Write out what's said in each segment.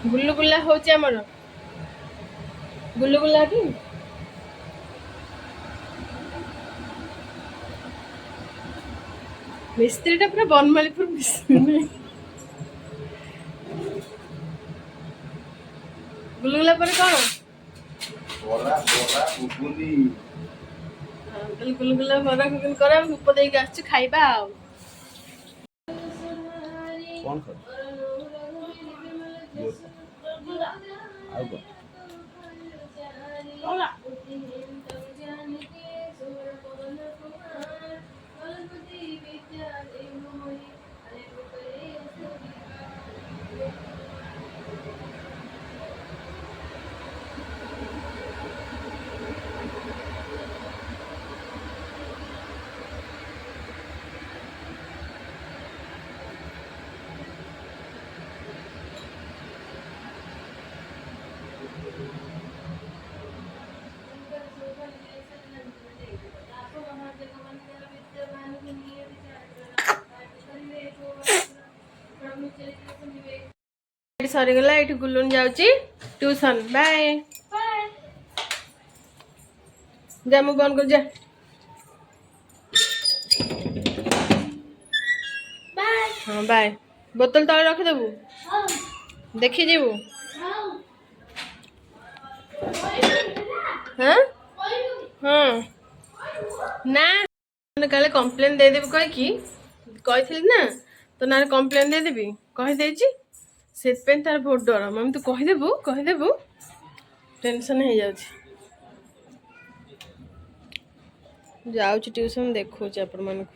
ଗୁଲୁଗୁଲା ହଉଛି ଆମର। ଗୁଲୁଗୁଲା କି ମିସ୍ତ୍ରୀଟା ପୁରା ବନମାଳିପୁର ମିସ୍ତ୍ରୀ। ଗୁଲୁଗୁଲା ପରେ କଣ? ବରା ବରା ଘୁଗୁନି। ତାହେଲେ ଗୁଲୁଗୁଲା ବରା ଘୁଗୁନି କର, ଆମେ ଧୂପ ଦେଇକି ଆସିଛୁ, ଖାଇବା ଆଉ। କଣ ଖାଉ? ଆଉ କଣ? ସରିଗଲା, ଏଇଠି ଗୁଲୁନ ଯାଉଛି ଟ୍ୟୁସନ। ବାଏ। ଯା ମୁଁ ବନ୍ଦ କରୁଛି, ଯା। ହଁ ବାଏ। ବୋତଲ ତଳେ ରଖିଦେବୁ, ଦେଖି ଯିବୁ। ହଁ ହଁ ନା କାଳେ କମ୍ପ୍ଲେନ୍ ଦେଇଦେବି କହିଥିଲି ନା, ତୋ ନାଁରେ କମ୍ପ୍ଲେନ୍ ଦେଇଦେବି କହିଦେଇଛି। ସେଥିପାଇଁ ତାର ବହୁତ ଡର। ମମି ତୁ କହିଦେବୁ ଟେନସନ୍ ହେଇଯାଉଛି। ଯାଉଛି ଟ୍ୟୁସନ୍, ଦେଖଉଛି ଆପଣମାନଙ୍କୁ।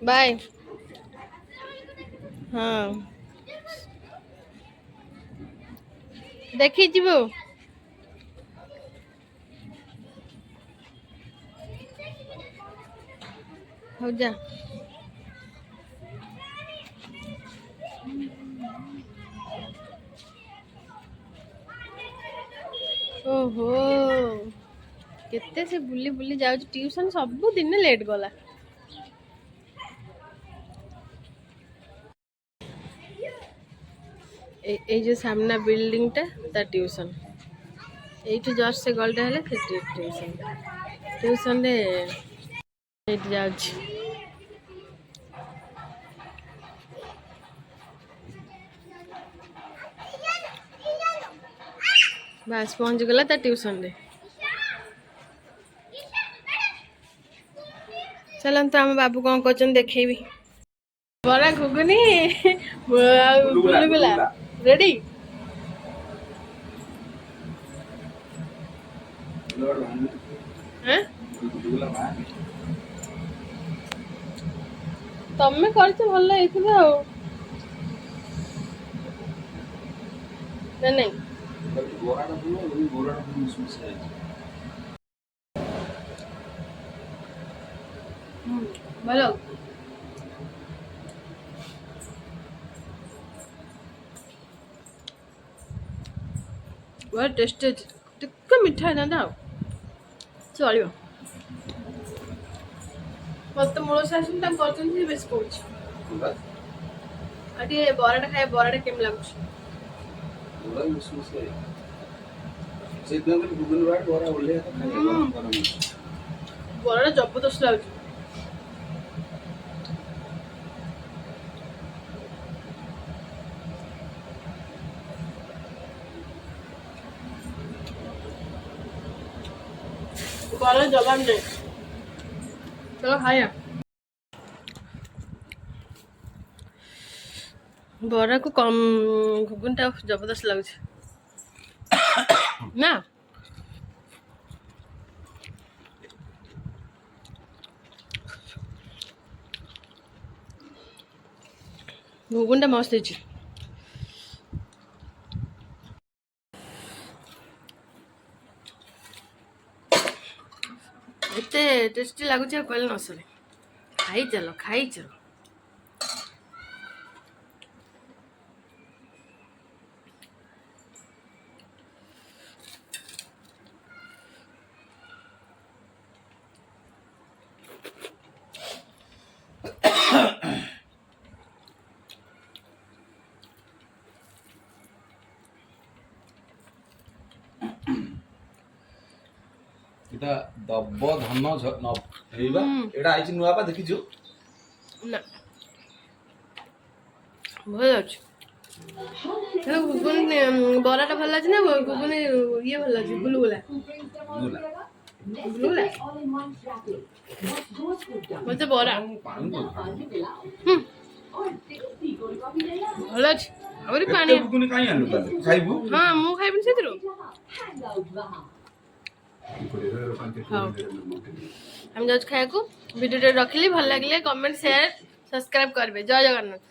बाय। हाँ देखी जीवो। हो जा। ओहो केते से बुली बुली जाउछ ट्यूशन, सब दिन लेट गला। ए जो सामना बिल्डिंग टा ता ट्यूशन, एठू जस्ट से गलटा हेले ट्यूशन। ट्यूशन रे लेट जाउछ। बस पहुंच गला ता ट्यूशन रे। चलंतु आम बाबू कौन करछन देखेबी। बड़ा घुगुनी गुलुगुला रेडी। हैं तमे करछ भल हेइथिबो आ ना नहीं। भलो बहुत टेस्टी टिक्का मिठा है ना चलो मत मूल से आसन तक करछन जे बेस कोच अटी बराटा खाए बराटा केम लागछ बड़ा मुसमुस है से दिन के गुगल वाट बरा ओले तो खाए बराटा जबरदस्त लागछ। बड़ा जवाब दे चलो खाया। बरा को कम घुगुनटा जबरदस्त लागछ ना। घुगुनटा मस्त है। एते टेस्टी लगुच कहले न सरे। खाई चलो ଏଟା ଦବ ଧନ ହେଇବା ଏଟା ଆଇଛି ନୂଆ ପା ଦେଖିଛୁ ନା ଭଲ ଅଛି ଘୁଗୁନି ବରାଟା ଭଲ ଅଛି ନା ଘୁଗୁନି ଇଏ ଭଲ ଅଛି ଗୁଲୁଗୁଲା ଗୁଲା ଗୁଲୁଗୁଲା ମତେ ବରା ପାଣି ଭଲ ଅଛି ଆହୁରି ପାଣି ଏତେ ବୁଗୁନି କାଇଁ ଆଣିଲୁ ତାହେଲେ ଖାଇବୁ ହଁ ମୁଁ ଖାଇବିନି ସେଥିରୁ ହଉ ଆମେ ଯାଉଛୁ ଖାଇବାକୁ ଭିଡ଼ିଓଟା ରଖିଲି ଭଲ ଲାଗିଲେ କମେଣ୍ଟ ସେୟାର ସବସ୍କ୍ରାଇବ କରିବେ ଜୟ ଜଗନ୍ନାଥ।